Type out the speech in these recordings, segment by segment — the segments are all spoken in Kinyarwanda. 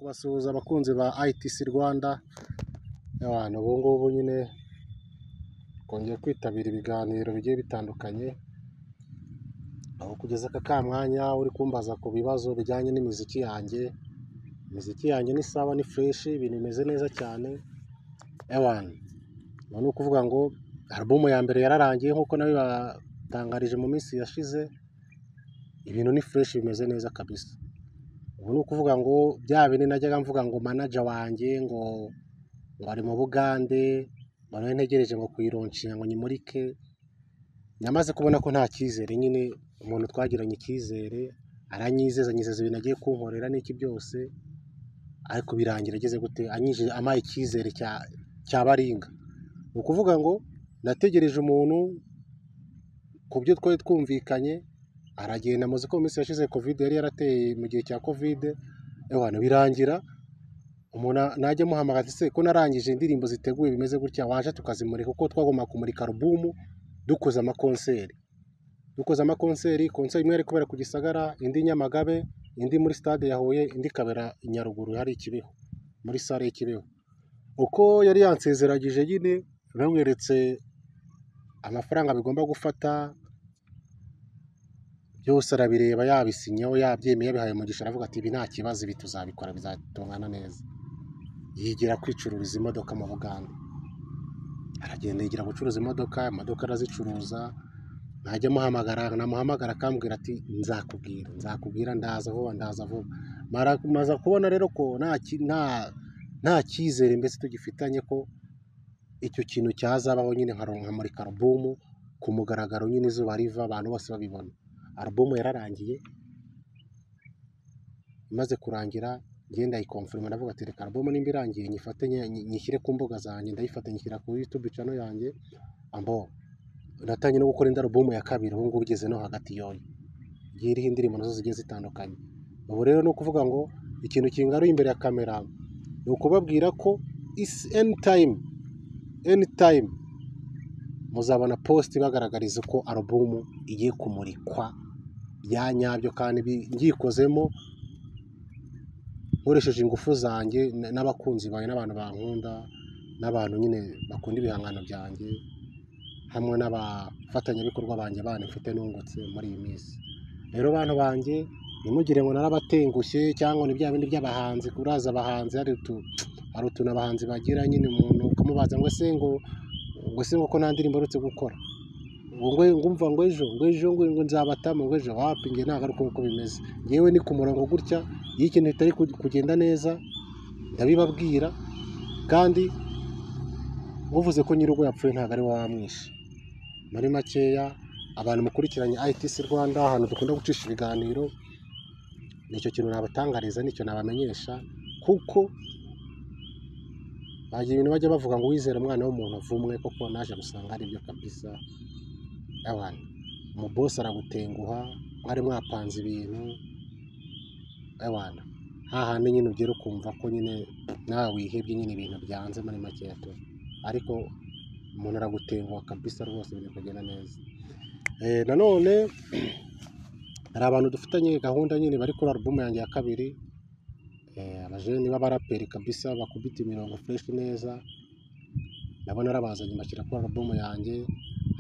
kubasuhuza abakunzi ba ITC Rwanda. Abantu ubu ngubu nyine kongeye kwitabira ibiganiro bigiye bitandukanye, aho kugeza aka mwanya uri kumbaza ku bibazo bijyanye n'imiziki yanjye. Imiziki yanjye ni sawa, ni fresh, ibintu bimeze neza cyane. Ni ukuvuga ngo album ya mbere yararangiye nk'uko nawe batangarije mu minsi yashize. Ibintu ni fresh, bimeze neza kabisa. Ubu ni ukuvuga ngo bya bintu najyaga mvuga ngo manager wanjye ngo ari mu Bugande, bari ntegereje ngo kuyironcinga ngo nyimurike, nyamaze kubona ko nta cyizere. Nyine umuntu twagiranye icyizere aranyizeza, anyizeza ibintu agiye kunkorera n'iki byose, ariko birangira ageze gute, anyije amaye icyizere cya baringa. Ni ukuvuga ngo nategereje umuntu ku byo twari twumvikanye, aragenda. Muzi ko mu minsi yashize covid yari yarateye, mu gihe cya covid birangira umuntu najya muhamagaza, se ko narangije indirimbo ziteguye bimeze gutya, waje tukazimurika, kuko twagomba kumurika album dukoze amakonseri. Konseri imwe yari kubera ku Gisagara, indi Nyamagabe, indi muri stade ya Huye, indi kabera i Nyaruguru hari Kibeho, muri sale y'Ikibeho. Uko yari yansezeragije nyine bamweretse amafaranga bigomba gufata byose, arabireba, yabisinyeho, yabyemeye, yabihaye umugisha, aravuga ati ibi nta kibazo, ibi tuzabikora, bizatungana neza. Yigira kwicururiza imodoka mu Bugande, aragenda yigira gucuruza imodoka arazicuruza. Najya namuhamagara akambwira ati nzakubwira ndaza vuba. Maze kubona rero ko nta cyizere mbese tugifitanye ko icyo kintu cyazabaho, nyine nkamurika album ku mugaragaro, nyine izuba riva abantu bose babibona. Album yararangiye, imaze kurangira ngenda ikonfirma, ndavuga ati reka album nimba irangiye nyifate nyishyire ku mbuga zanjye. Ndayifata nyishyira ku YouTube channel yanjye. Natangiye no gukora indi album ya kabiri, ubu ngubu igeze no hagati yoyo, iriho indirimbo nazo zigiye zitandukanye. Ubu rero ni ukuvuga ngo ikintu kingaruye imbere ya kamera ni ukubabwira ko anytime muzabona post bagaragariza ko album igiye kumurikwa bya nyabyo, kandi ngikozemo nkoresheje ingufu zanjye n'abakunzi bawe n'abantu bankunda n'abantu nyine bakunda ibihangano byanjye, hamwe n'abafatanyabikorwa banjye mfite nungutse muri iyi minsi. Rero bantu banjye, nimugire ngo narabatengushye cyangwa ni bya bindi by'abahanzi. Kuraza abahanzi hari utuntu abahanzi bagira, nyine umuntu ukamubaza ngo ese ngo ko nta ndirimbo uretse gukora, ngumva ngo ejo ngo nzabatama, ngo ejo wapi, nge ntabwo ari uko bimeze. Ngewe ni ku murongo gutya, iyo ikintu kitari kugenda neza ndabibabwira, kandi uvuze ko nyir'urugo yapfuye ntabwo ari wowe wamwishe. Muri makeya, abantu mukurikiranye ITC Rwanda, ahantu dukunda gucisha ibiganiro, nicyo kintu nabatangariza, nicyo nabamenyesha, kuko bagira ibintu bajya bavuga ngo wizere umwana w'umuntu avumwe, koko naje gusanga ari byo kabisa. Umubosi aragutenguha, mwari mwapanze ibintu, hahandi nyine ugera ukumva ko nyine nawe wihebye, nyine ibintu byanze muri makeya tu, ariko umuntu aragutenguha kabisa rwose, biri kugenda neza. Nanone hari abantu dufitanye gahunda nyine bari kuri album yanjye ya kabiri, abajeni b'abaraperi kabisa bakubita imirongo fresh neza, nabona arabazanye bashyira kuri album yanjye.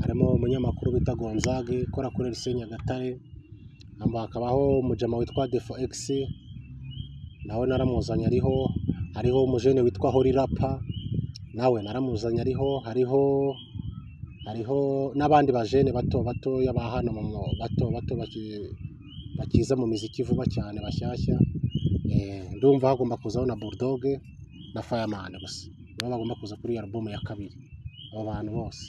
Harimo umunyamakuru bita Gonzague ukora kuri RC Nyagatare, hakabaho umujama witwa Defo X, nawe naramuzanye hariho umujene witwa Hori Rapa, nawe naramuzanye hariho n'abandi bajene bato ba hano bato bakiza mu miziki vuba cyane bashyashya. Ndumva hagomba kuzaho na Bulldog na Fireman, gusa nibo bagomba kuza kuri album ya kabiri. Abo bantu bose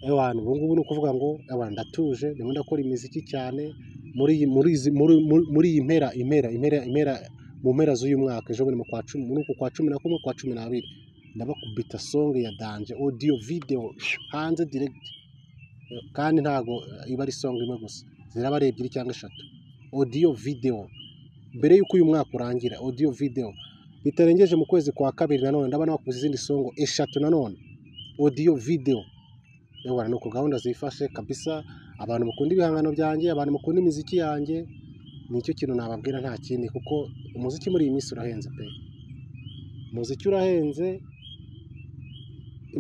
ubu ngubu ni ukuvuga ngo ndatuje, ndimo ndakora imiziki cyane muri iyi mpera mu mpera z'uyu mwaka. Ejo bundi muri uku kwa 11 kwa 12 ndabakubita song ya Danje, audio video hanze direct, kandi ntago iba ari song imwe gusa, ziraba ari 2 cyangwa 3 audio video mbere yuko uyu mwaka urangira. Audio video bitarengeje mu kwezi kwa kabiri, nanone ndabona bakuze izindi song 3 nanone audio video. Nuko gahunda zifashe kabisa. Abantu mukunda ibihangano byanjye, abantu mukunda imiziki yanjye, nicyo kintu nababwira nta kindi, kuko umuziki muri iyi minsi urahenze pe, umuziki urahenze.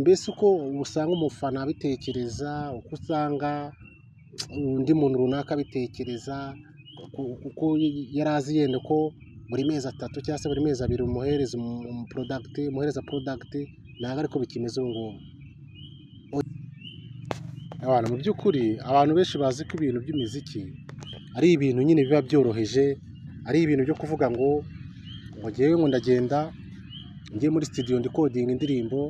Mbese uko usanga umufana abitekereza, uko usanga undi muntu runaka abitekereza, kuko yari azi yenda ko buri mezi 3 cyangwa se buri mezi 2 umuhereza product, ntabwo ariko bikimeze ubu ngubu. Abantu mu by'ukuri abantu benshi bazi ko ibintu by'imiziki ari ibintu nyine biba byoroheje, ari ibintu byo kuvuga ngo ngewe ngo ndagenda ngiye muri studio ndikodinga indirimbo,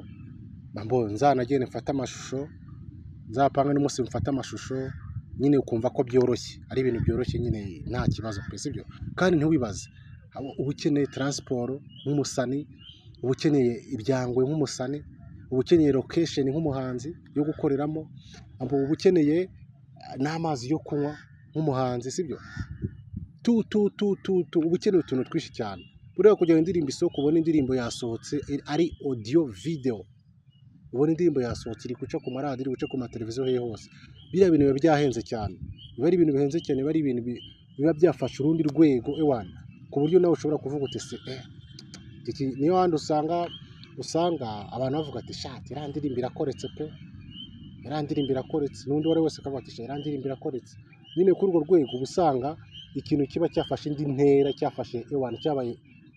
nzanagende mfate amashusho, nzapanga n'umunsi mfate amashusho, nyine ukumva ko byoroshye, ari ibintu byoroshye nyine nta kibazo pe, sibyo? Kandi ntubibaze, uba ukeneye transport nk'umusani, uba ukeneye ibyangwe nk'umusani, uba ukeneye location nk'umuhanzi yo gukoreramo, uba ukeneye n'amazi yo kunywa nk'umuhanzi, sibyo? Uba ukeneye utuntu twinshi cyane. Buriya kugira ngo indirimbo isoko, ubona indirimbo yasohotse ari audio video, ubona indirimbo yasohotse iri guca ku maradiyo, iri guca ku mateleviziyo hehe hose, biriya bintu biba byahenze cyane, biba ari ibintu bihenze cyane, biba ari ibintu biba byafashe urundi rwego ewana, ku buryo nawe ushobora kuvuga uti se niyo handi usanga abantu bavuga ati shati iriya ndirimbo irakoretse pe, iriya ndirimbo irakoretse, n'undi uwo ari wese akavuga ati iriya ndirimbo irakoretse. Nyine kuri urwo rwego uba usanga ikintu kiba cyafashe indi ntera, cyafashe ewana,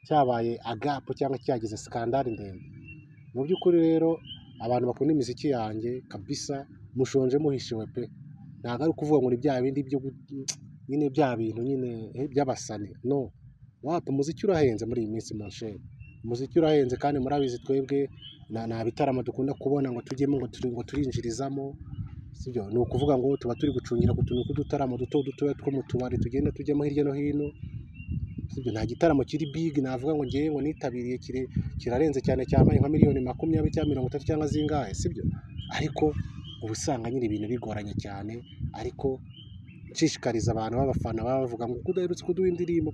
cyabaye agapu cyangwa cyagize skandari ndende. Mu by'ukuri rero abantu bakunda imiziki yanjye kabisa mushonje muhishiwe pe, ntabwo ari ukuvuga ngo ni bya bindi byo nyine bya bintu nyine by'abasani, no, wapi, umuziki urahenze muri iyi minsi monshe, umuziki urahenze kandi murabizi twebwe nta bitaramo dukunda kubona ngo tujyemo ngo turinjirizamo, sibyo? Ni ukuvuga ngo tuba turi gucungira ku tuntu tw'udutaramo dutoya two mu tubari tugenda tujyamo hirya no hino, sibyo? Nta gitaramo kiri big navuga ngo ngewe ngo nitabiriye kirarenze cyane cyamaye nka miliyoni 20 cyangwa 30 cyangwa zingahe, sibyo? Ariko uba usanga nyine ibintu bigoranye cyane, ariko nshishikariza abantu b'abafana baba bavuga ngo kudaherutse kuduha indirimbo,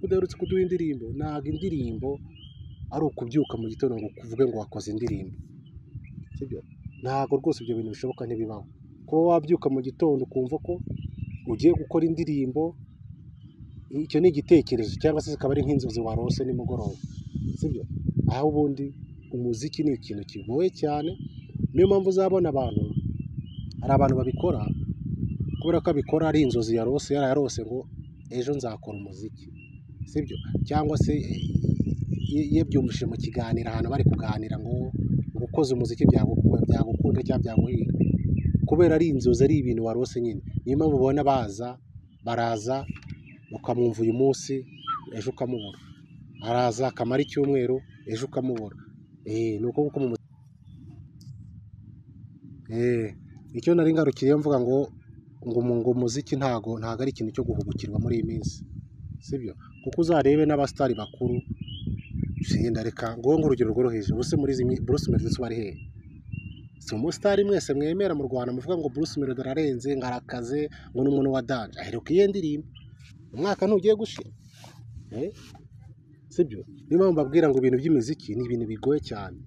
ntabwo indirimbo ari ukubyuka mu gitondo ngo kuvuge ngo wakoze indirimbo, sibyo? Ntabwo rwose ibyo bintu bishoboka, ntibibaho. Kuba wabyuka mu gitondo ukumva ko ugiye gukora indirimbo, icyo ni igitekerezo cyangwa se zikaba ari nk'inzozi warose nimugoroba, sibyo? Aho ubundi umuziki ni ikintu kigoye cyane, niyo mpamvu uzabona hari abantu babikora kubera ko abikora ari inzozi yararose ngo ejo nzakora umuziki, sibyo? Cyangwa se yabyumvise mu kiganiro ahantu bari kuganira ngo ukoze umuziki byagukunda cyangwa byaguhira, kubera ari inzozi, ari ibintu warose nyine. Niyo mpamvu ubona baraza ukamwumva uyu munsi, ejo ukamubura, araza akamara icyumweru, ejo ukamubura. Ni uko nguko icyo nari ngarukiriye mvuga ngo umuziki ntago ari ikintu cyo guhugukirwa muri iyi minsi, sibyo? Kuko uzarebe n'abasitari bakuru, yenda reka ngo urugero rworoheje, ubuse muri Bruce Melody bari hehe? Si umusitari mwese mwemera mu Rwanda muvuga ngo Bruce Melody ararenze, ngo arakaze, ngo ni umuntu wa danje, aheruka iyo ndirimbo, umwaka ntugiye gushira, sibyo? Niyo mpamvu mbabwira ngo ibintu by'imiziki ni ibintu bigoye cyane.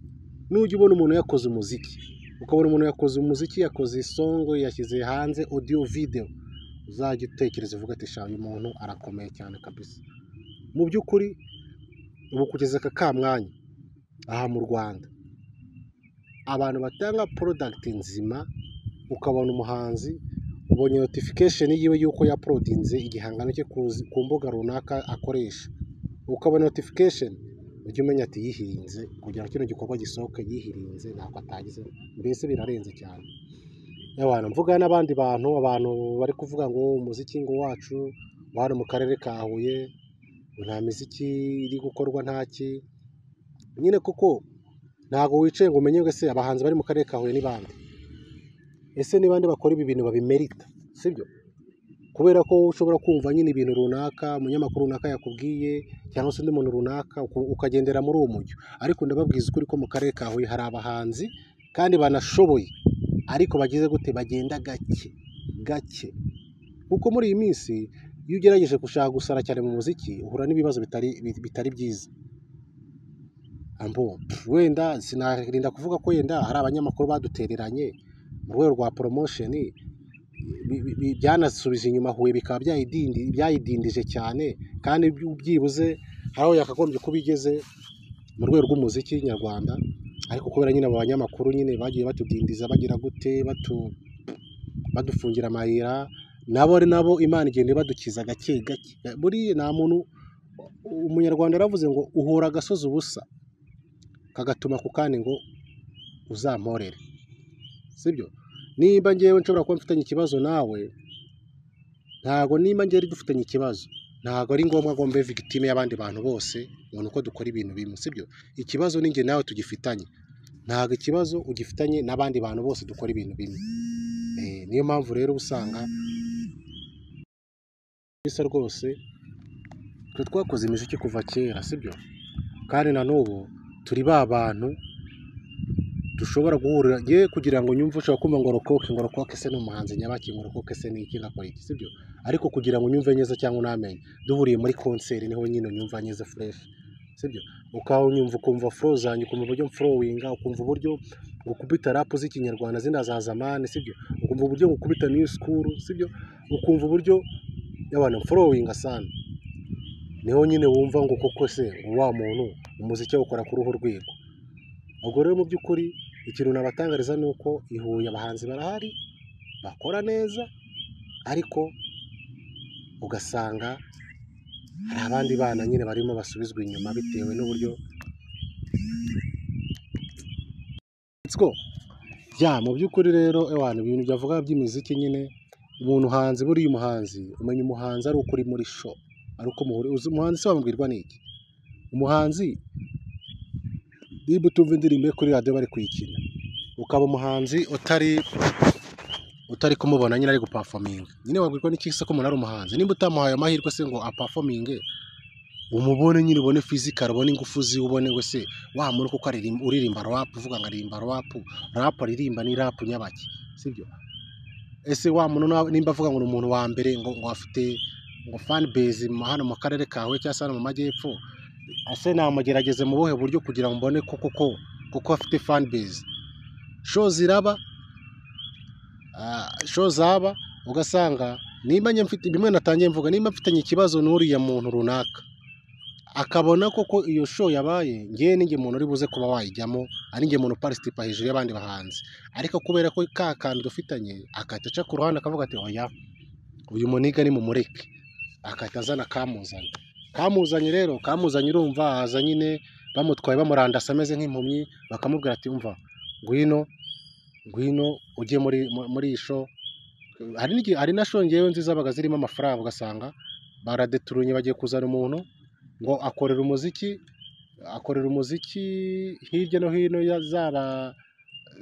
Nujya ubona umuntu yakoze umuziki, ukabona umuntu yakoze umuziki, yakoze isongo, yashyize hanze audio video, uzajya utekereza uvuga ati sha uyu muntu arakomeye cyane kabisa. Mu by'ukuri ubu kugeza aka mwanya aha mu Rwanda abantu batanga product nzima, ukabona umuhanzi ubonye notification yiwe yuko yaprodinze igihangano cye ku mbuga runaka akoresha, ukabona notification, ujye umenya ati yihirinze kugira ngo kino gikorwa gisohoke, yihirinze, ntabwo atagize, mbese birarenze cyane. Abantu mvuga n'abandi abantu bari kuvuga ngo umuziki ngo wacu hano mu karere ka Huye nta miziki iri gukorwa ntaki, nyine kuko ntabwo wicaye ngo umenye se abahanzi bari mu karere ka Huye ni bande, ese ni bande bakora ibi bintu babimerita, sibyo? Kubera ko ushobora kumva nyine ibintu runaka umunyamakuru runaka yakubwiye cyangwa se undi muntu runaka ukagendera muri uwo mujyo, ariko ndababwiza ukuri ko mu karere ka Huye hari abahanzi kandi banashoboye, ariko bagize gute, bagenda gake, kuko muri iyi minsi iyo ugerageje gushaka gusara cyane mu muziki uhura n'ibibazo bitari byiza. Wenda sinarinda kuvuga ko yenda hari abanyamakuru badutereranye mu rwego rwa promotion, byanasubije inyuma Huye bikaba byayidindije cyane, kandi byibuze hari aho yakagombye kuba igeze mu rwego rw'umuziki nyarwanda, ariko kubera nyine abo banyamakuru nyine bagiye batudindiza bagira gute badufungira amayira, nabo Imana igenda ibadukiza gake gake. Buriya nta muntu, umunyarwanda yaravuze ngo uhora agasozi ubusa kagatuma ku kandi ngo uzamporere, sibyo? Niba ngewe nshobora kuba mfitanye ikibazo nawe, ntago nimba ngewe dufitanye ikibazo, ntago ari ngombwa ngo mbe victime y'abandi bantu bose ngo nuko dukora ibintu bimwe, sibyo? Ikibazo ni nge nawe tugifitanye, ntago ikibazo ugifitanye n'abandi bantu bose dukora ibintu bimwe. Niyo mpamvu rero usanga bisa rwose twe twakoze imiziki kuva kera, sibyo? Kandi na n'ubu turi ba bantu dushobora guhurira, ngiye kugira ngo nyumve ushobora kumva ngo rokoke se n'umuhanzi nyabaki, ngo rokoke se ni iki ngakora iki, sibyo? Ariko kugira ngo nyumve neza cyangwa unamenye, duhuriye muri concert niho nyine nyumva neza fresh, sibyo? Ukawunyumva ukumva flow zanjye, ukumva uburyo mflowinga, ukumva uburyo gukubita rap z'ikinyarwanda zina za zamani, sibyo? Ukumva uburyo gukubita new school, sibyo? Ukumva uburyo y'abantu flowinga sana, niho nyine wumva ngo koko se wa muntu umuziki ukora kuri uruhu rwego. Ubwo rero mu by'ukuri ikintu nabatangariza ni uko i Huye abahanzi barahari bakora neza, ariko ugasanga hari abandi bana nyine barimo basubizwa inyuma bitewe n'uburyo. Mu by'ukuri rero ibintu byavuga by'imiziki nyine, umuntu hanze buriya umuhanzi, umenya umuhanzi ari uko uri muri show, ari uko umuhanzi se wamubwirwa n'iki? Umuhanzi niba utumva indirimbo kuri radiyo bari kuyikina, ukaba umuhanzi utari kumubona nyine ari guperforminga, nyine wabwirwa n'iki se ko umuntu ari umuhanzi? Nimba utamuhaye amahirwe se ngo aperforminge, umubone nyine, ubone physical, ubone ingufu ziwe, ubone ngo se wa muntu kuko uririmba rap, uvuga ngo aririmba rap aririmba ni rap nyabaki, sibyo? Ese wa muntu nimba avuga ngo ni umuntu wa mbere ngo afite ngo fan base hano mu karere kawe cyangwa se hano mu majyepfo, ase namugerageze mu buhe buryo kugira ngo mbone kuko afite fan base? Show zaba ugasanga nimba mfite bimwe natangiye mvuga, nimba mfitanye ikibazo n'uriya muntu runaka, akabona koko iyo show yabaye ngewe ninjye muntu uri buze kuba wayijyamo, ari njye muntu participa hejuru y'abandi bahanzi, ariko kubera ko ka kantu dufitanye akahita aca ku ruhande akavuga ati oya, uyu muniga ni mumureke, akahita azana kamuzanye rero, urumva aza nyine bamutwaye bamurandasa ameze nk'impumyi, bakamubwira ati umva ngwino ujye muri iyi show. Hari na show ngewe nziza zabaga zirimo amafaranga, ugasanga baradeturunye bagiye kuzana umuntu ngo akorera umuziki hirya no hino, zaba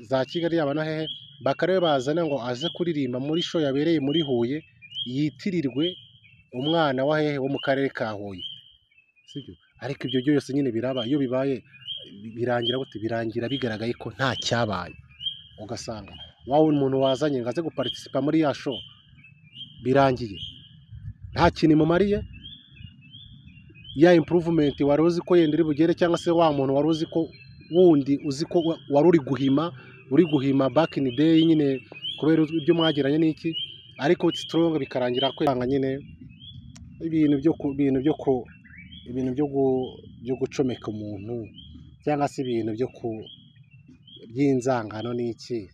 za Kigali yaba na hehe, bakarebe bazana ngo aze kuririmba muri show yabereye muri Huye, yitirirwe umwana wa hehe wo mu karere ka Huye, sibyo? Ariko ibyo byose nyine biraba, iyo bibaye birangira gute? Birangira bigaragaye ko nta cyabaye, ugasanga wawe umuntu wazanye ngo aze guparticipa muri ya show birangiye nta kintu imumariye. Ya improvement wari uzi ko yenda iri bugere, cyangwa se wa muntu wari uzi ko wundi uzi ko wari uri guhima back in day nyine kubera ibyo mwagiranye n'iki, ariko strong bikarangira kwanga nyine ibintu byo gucomeka umuntu, cyangwa se ibintu by'inzangano n'iki,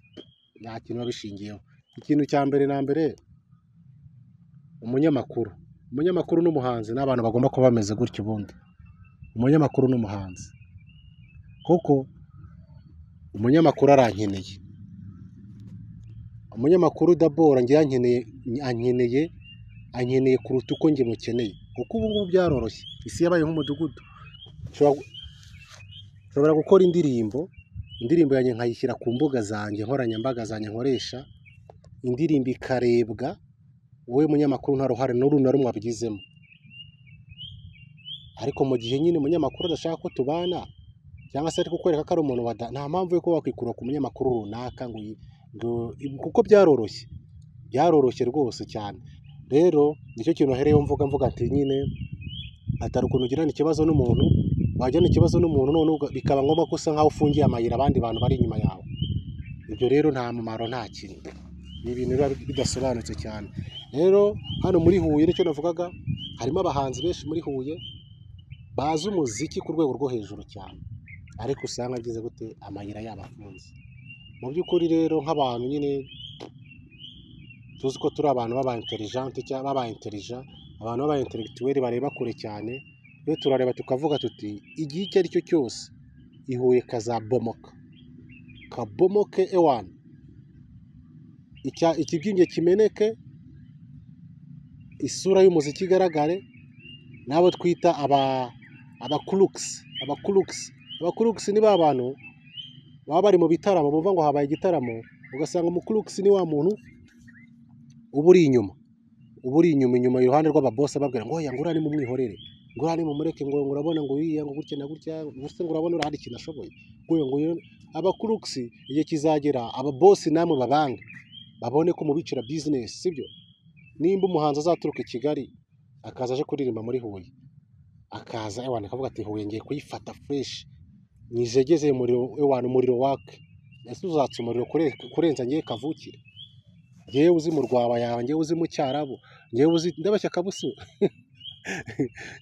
nta kintu babishingiyeho. Ikintu cya mbere na mbere, umunyamakuru n'umuhanzi n'abantu bagomba kuba bameze gutyo. Ubundi umunyamakuru n'umuhanzi, kuko umunyamakuru arankeneye, umunyamakuru dabora ngiye ankeneye kuruta uko nge mukeneye, kuko ubu ngubu byaroroshye, isi yabaye nk'umudugudu. Nshobora gukora indirimbo yanjye nkayishyira ku mbuga zanjye nkoranyambaga zanjye nkoresha, indirimbo ikarebwa, wowe munyamakuru nta ruhare n'uru na rumwe abigizemo. Ariko mu gihe nyine umunyamakuru adashaka ko tubana, cyangwa se ari kukwereka ko ari umuntu nta mpamvu yo kuba wakwikura ku munyamakuru runaka ngo kuko byaroroshye rwose cyane. Rero nicyo kintu hereyeho mvuga ati nyine atari ukuntu ugirana ikibazo n'umuntu, wajyana ikibazo n'umuntu none bikaba ngombwa ko usa nkaho ufungiye amayira abandi bantu bari inyuma yawe. Ibyo rero nta mumaro, nta kintu. ni ibintu biba bidasobanutse cyane. Rero hano muri Huye nicyo navugaga, harimo abahanzi benshi muri Huye bazi umuziki ku rwego rwo hejuru cyane, ariko usanga ageze gute amayira yabo afunze. Mu by'ukuri rero nk'abantu nyine tuzi ko turi abantu baba intelligent cyangwa baba intelligent, abantu baba intellectuel bareba kure cyane, rero turareba tukavuga tuti igihe icyo ari cyo cyose i Huye kazabomoka, kabomoke ewana, ikibyimbye kimeneke, isura y'umuziki igaragare, n'abo twita abakurukisi ni ba bantu baba bari mu bitaramo bumva ngo habaye igitaramo, ugasanga umukurukisi ni wa muntu uba uri inyuma iruhande rw'ababosi ababwira ngo oya ngura ni mumwihorere, ngura ni mumureke, ngo urabona ngo yiya ngo gutya na gutya, gusa ngo urabona urahari ikintu ashoboye. ngo abakurukisi igihe kizagera ababosi namwe babange babone ko mubicira business, sibyo? Nimba umuhanzi azaturuka i Kigali akaza aje kuririmba muri Huye, akaza ewana akavuga ati Huye ngiye kuyifata fresh, nijegeze umuriro wake, ese uzatsa umuriro kurenza ngiye kavukire, ngewe uzi mu Rwabayanga, ngewe uzi mu Cyarabu, ngewe uzi ndabashya kabusu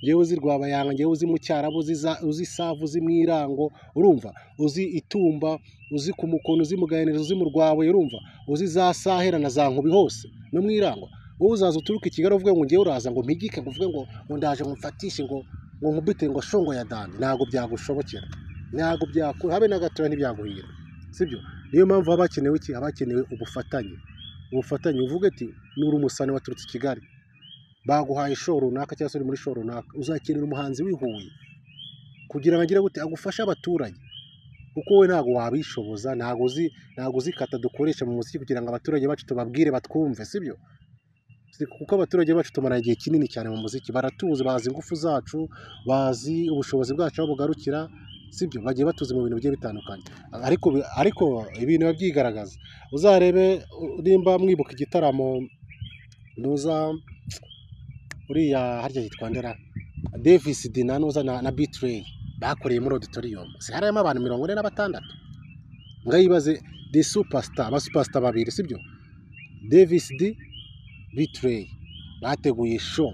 ngewe uzi Rwabayanga, ngewe uzi mu Cyarabu, uzi Savu, uzi Mwirango, urumva, uzi Itumba, uzi ku Mukono, uzi mu Gahenero, uzi mu Rwabuye, urumva, uzi za Sahera na za Nkubi hose no Mwirango. Wowe uzaza uturuka i Kigali uvuge ngo ngewe uraza ngo mpigike, ngo uvuge ngo ndaje mumfatishe ngo nkubite ngo shongo ya dani, ntabwo byagushobokera, ntabwo byakura habe na gatoya, ntibyaguhira, sibyo? Niyo mpamvu haba hakenewe iki? Haba hakenewe ubufatanye. Uvuge ati nuri umusani waturutse i Kigali, baguhaye show runaka cyangwa se uri muri show runaka, uzakenera umuhanzi w'ihuye kugira ngo agire gute agufashe abaturage, kuko we ntabwo wabishoboza, ntabwo uzi kata dukoresha mu muziki kugira ngo abaturage bacu tubabwire batwumve, sibyo? Kuko abaturage bacu tumara igihe kinini cyane mu muziki, baratuzi, bazi ingufu zacu, bazi ubushobozi bwacu aho bugarukira, sibyo? Bagiye batuzi mu bintu bigiye bitandukanye, ariko ibintu biba byigaragaza. Uzarebe nimba mwibuka igitaramo nuza uriya harya yitwa ndera Davis D na Betray bakoreye muri auditorium, se harimo abantu 46, ngayibaze the superstar, abasuperstar babiri, sibyo? Davis D, Betray bateguye show,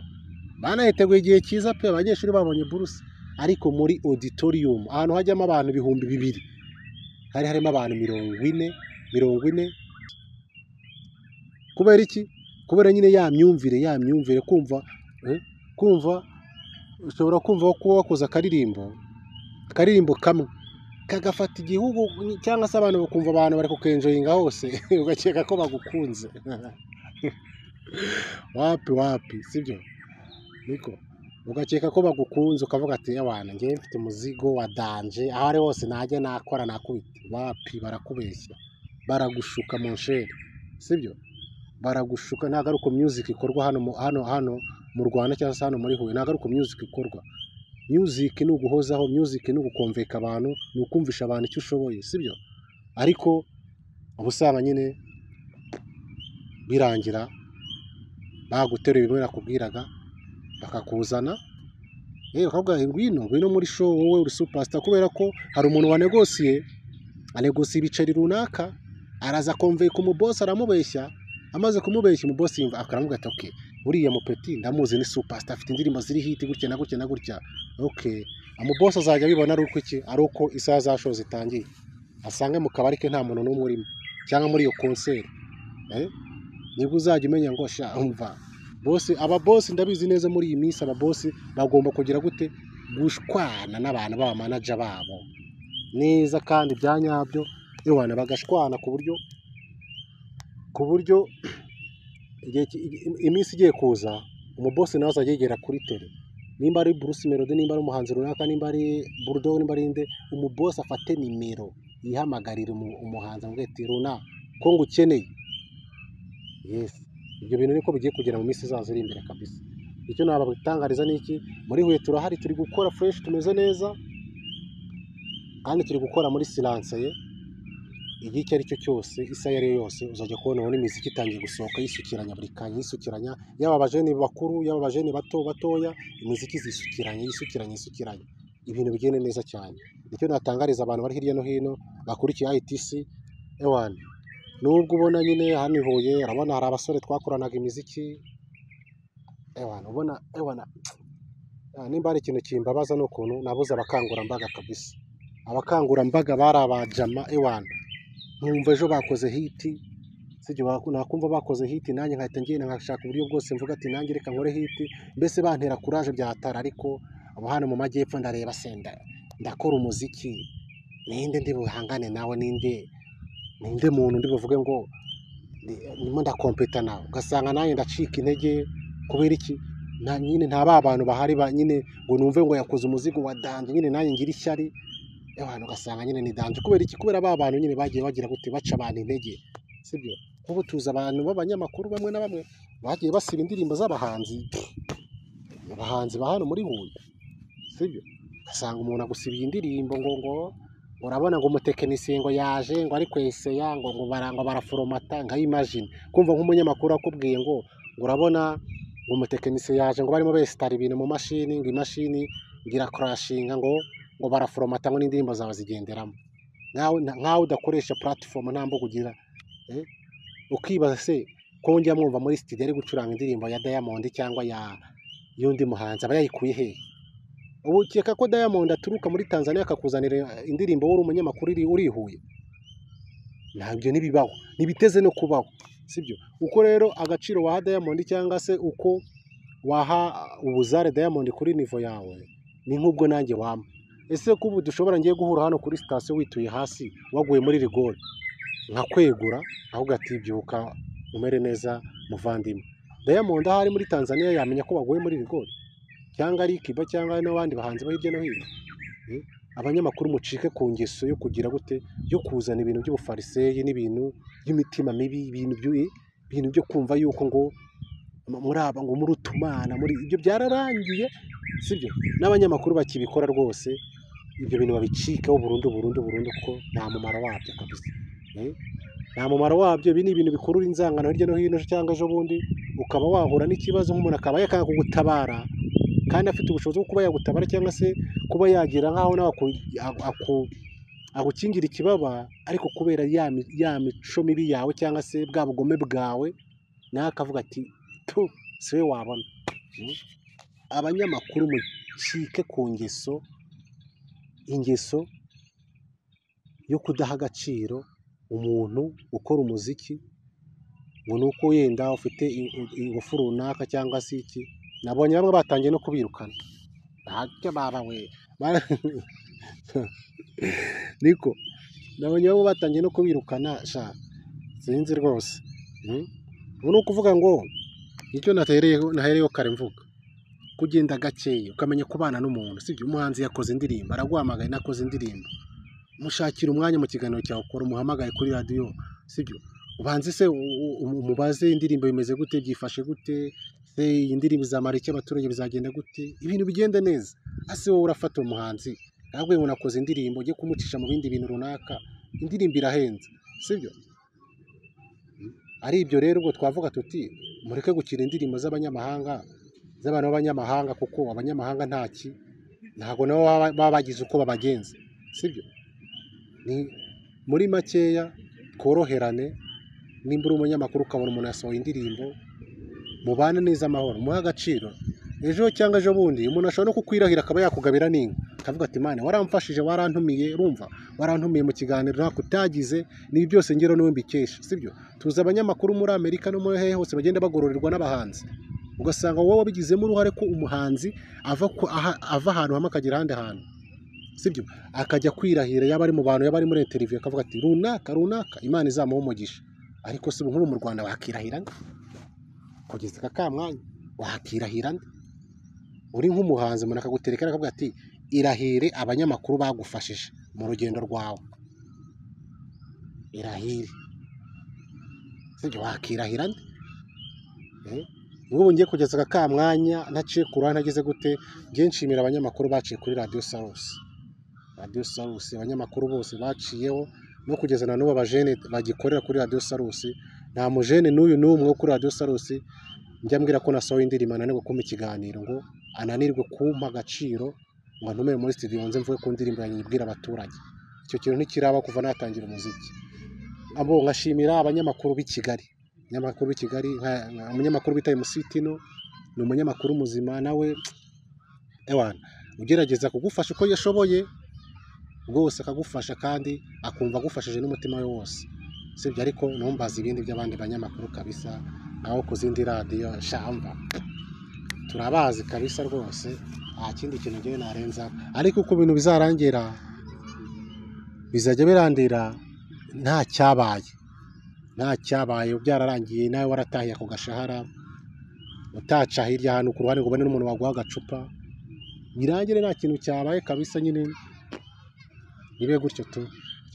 banayiteguye igihe cyiza pe, abanyeshuri babonye buruse, ariko muri auditorium ahantu hajyamo abantu 2,000 hari harimo abantu 40. Kubera iki? Kubera nyine ya myumvire kumva ushobora kumva ko wakoze akaririmbo kamwe kagafata igihugu, cyangwa se abantu bakumva abantu bari kukenjoyinga hose ugakeka ko bagukunze wapi, sibyo? Niko ugakeka ko bagukunze, ukavuga ati abana ngiye mfite umuzigo wa danje, aho ari hose najya nakora nakubita. Wapi, barakubeshya, baragushuka mu nshere, sibyo? Baragushuka. Ntabwo ari uko music ikorwa hano mu Rwanda cyangwa se hano muri Huye, ntabwo ari uko music ikorwa. Music ni uguhozaho, music ni ugukomveka abantu, ni ukumvisha abantu icyo ushoboye, sibyo? Ariko ubusanga nyine birangira baguterura ibimwe nakubwiraga, bakakuzana bakavuga ngwino muri show, wowe uri superstar, kubera ko hari umuntu anegosiye ibiceri runaka, araza konveka umubosi, aramubeshya, amaze kumubeshya umubosi yumva akaramuga ati okay, uriya mupeti ndamuzi ni superstar, afite indirimbo ziri hit gutya na gutya na gutya, okay. Umubosi azajya bibona ari uko iki? Ari uko isaha za show zitangiye, asange mu kabari ke nta muntu n'umwe urimo, cyangwa muri iyo concert, nibwo uzajya umenya ngo sha umva ababosi ndabizi neza muri iyi minsi ababosi bagomba kugira gute gushwana n'abantu baba manager babo neza kandi byanyabyo, yewana bagashwana ku buryo iminsi igiye kuza umubosi nawe azajya yegera kuri tele, nimba ari Bruce Melody, nimba ari umuhanzi runaka, nimba ari Bulldog, nimba ari inde, umubosi afate nimero yihamagarira umuhanzi ngo ati runa ko ngukeneye. Yes, ibyo bintu niko bigiye kugera mu minsi izaza iri imbere kabisa. Icyo nababitangariza ni iki? Muri Huye turahari, turi gukora fresh, tumeze neza, kandi turi gukora muri silence ye. Igihe icyo ari cyo cyose, isaha iyo ari yo yose, uzajya kubona ubona imiziki itangiye gusohoka yisukiranya buri kanya, yisukiranya, yaba abajene bakuru, yaba abajene batoya, imiziki yisukiranya, ibintu bigende neza cyane. Nicyo natangariza abantu bari hirya no hino bakurikiye ITC, ewana nubwo ubona nyine hano i Huye urabona hari abasore twakoranaga imiziki ubona nimba hari ikintu kimbabaza ni ukuntu nabuze abakangurambaga kabisa. Abakangurambaga bari abajama nkumva ejo bakoze hiti sibyo nakumva bakoze hiti nanjye nkahita ngenda nkashaka uburyo bwose mvuga ati nanjye reka nkore hiti mbese bantera kuraje byatara. Ariko abo hano mu majyepfo ndareba senda ndakora umuziki ninde ndi buhangane nawe ninde muntu ndi buvuge ngo ndimo ndakompeta nawe, ugasanga nanjye ndacika intege kubera iki nyine nta bantu bahari nyine ngo numve ngo yakoze umuzigo wa danje nyine nanjye ngira ishyari ugasanga nyine ni danje kubera iki, kubera bantu nyine bagiye bagira gute baca abantu intege sibyo. Nk'ubu tuzi abantu b'abanyamakuru bamwe na bamwe bagiye basiba indirimbo z'abahanzi ba hano muri Huye sibyo, ugasanga umuntu agusibiye indirimbo ngo urabona ngo umutekinisiye ngo yaje ngo ari kweseya ngo baraforomata imagine kumva nk'umunyamakuru akubwiye ngo urabona ngo umutekinisiye yaje ngo barimo besitara ibintu mu mashini ngo imashini ngira crashinga ngo baraforomata ngo n'indirimbo zawe zigenderamo nkawe udakoresha platform nta mbuga ugira ukibaza se ko njya mwumva muri studio ari gucuranga indirimbo ya Diamond cyangwa y'undi muhanzi aba yayikuye he? Ubu ukeka ko Diamond aturuka muri Tanzania akakuzanira indirimbo uri umunyamakuru uri Huye? Ntabyo nibibaho, nibiteze no kubaho sibyo. Uko rero agaciro waha Diamond cyangwa se uko waha ubuzare Diamond kuri nivo yawe ni nk'ubwo nanjye wampa. Ese ko ubu dushobora ngiye guhura hano kuri station wituye hasi waguye muri rigore nkakwegura ahubwo ati byuka umere neza muvandimwe. Diamond ahari muri Tanzania yamenya ko waguye muri rigore cyangwa ari Kiba cyangwa n'abandi bahanzi bo hirya no hino? Abanyamakuru mucike ku ngeso yo kugira gute yo kuzana ibintu by'ubufariseye n'ibintu by'imitima mibi, ibintu byo kumva yuko ngo muri utumana muri ibyo byararangiye sibyo. N'abanyamakuru bakibikora rwose ibyo bintu babicikaho burundu kuko nta mumaro wabyo kabisa. Nta mumaro wabyo. Ibi ni ibintu bikurura inzangano hirya no hino cyangwa ejo bundi ukaba wahura n'ikibazo nk'umuntu akaba yakanga kugutabara kandi afite ubushobozi bwo kuba yagutabara cyangwa se kuba yagira nkaho nawe agukingira ikibaba, ariko kubera ya mico mibi yawe cyangwa se bwa bugome bwawe nawe akavuga ati siwe wabona. Abanyamakuru mucike ku ingeso yo kudaha agaciro umuntu ukora umuziki ngo nuko yenda ufite ingufu runaka cyangwa se iki. Nabonye bamwe batangiye no kubirukana ntacyo babawe niko nabonye bamwe batangiye no kubirukana sinzi rwose. Ubu ni ukuvuga ngo icyo nahereyeho kare mvuga kugenda gakeya ukamenya kubana n'umuntu sibyo. Umuhanzi yakoze indirimbo araguhamagaye nakoze indirimbo mushakira umwanya mu kiganiro cyawe ukora umuhamagaye kuri radio sibyo. Ubanze se umubaze indirimbo bimeze gute byifashe gute se iyi ndirimbo izamara iki abaturage bizagenda gute ibintu bigenda neza. Ase wowe urafata umuhanzi ntabwo ngo nakoze indirimbo ujye kumucisha mu bindi bintu runaka, indirimbo irahenze sibyo. Ari ibyo rero ubwo twavuga tuti mureke gukira indirimbo z'abanyamahanga z'abantu b'abanyamahanga kuko abanyamahanga ntago nabo baba bagize uko babagenza sibyo. Ni muri makeya tworoherane. Nimba uri umunyamakuru ukabona umuntu yasohoye indirimbo mubane neza amahoro muha agaciro. Ejo cyangwa ejo bundi umuntu ashobora no kukwirahira akaba yakugabira n'inka akavuga ati mane waramfashije warantumiye urumva warantumiye mu kiganiro nako utagize nibi byose ngero niwe mbikesha sibyo. Tuzi abanyamakuru muri Amerika no muri hehe hose bagenda bagororerwa n'abahanzi ugasanga wowe wabigizemo uruhare ko umuhanzi ava ahantu hamwe akagera ahandi hantu sibyo, akajya kwirahira yaba ari mu bantu yaba ari muri interview akavuga ati runaka Imana izamuha umugisha. Ariko se nk'ubu mu Rwanda wakirahira nde kugeza aka mwanya? Wakirahira nde? Uri nk'umuhanzi umuntu akagutereka akavuga ati irahire abanyamakuru bagufashije mu rugendo rwawe, irahire sibyo. Wakirahira nde? Nk'ubu ngiye kugeza aka mwanya ntaciye ku ruhande ageze gute ngiye nshimira abanyamakuru baciye kuri Radio Salus. Abanyamakuru bose baciyeho no kugeza na n'ubu abajene bagikorera kuri Radio Salus. Nta mujene n'uyu n'umwe wo kuri Radio Salus njya mbwira ko nasohoye indirimbo ananirwe kumpa ikiganiro ngo ananirwe kumpa agaciro ngo ntumere muri studio nze mvuye ku ndirimbo yanjye ibwira abaturage. Icyo kintu ntikiraba kuva natangira umuziki. abo nkashimira abanyamakuru b'i Kigali, umunyamakuru bita MC Tino, ni umunyamakuru muzima nawe ewana ugerageza kugufasha uko yashoboye rwose, akagufasha kandi akumva agufashije n'umutima we wose, sibyo. Ariko ntumbaze ibindi by'abandi banyamakuru kabisa, naho ku zindi radiyo shamba turabazi kabisa rwose, nta kindi kintu ngewe narenza. Ariko uko ibintu bizarangira bizajya birandira nta cyabaye byararangiye, nawe waratahiye ako gashahara, utaca hirya hano ku ruhande ngo ubone n'umuntu waguha agacupa, birangire nta kintu cyabaye kabisa. Nyine nibe gutyo tu.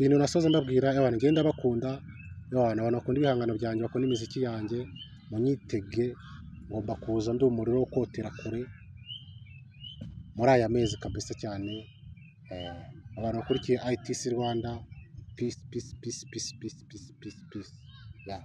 Ibintu nasoze mbabwira abantu ngenda bakunda, abantu bakunda ibihangano byanjye, bakunda imiziki yanjye, munyitege, ngomba kuza ndi umuriro wo kotera kure muri aya mezi kabisa cyane. Abantu bakurikiye ITC Rwanda, peace. Yeah.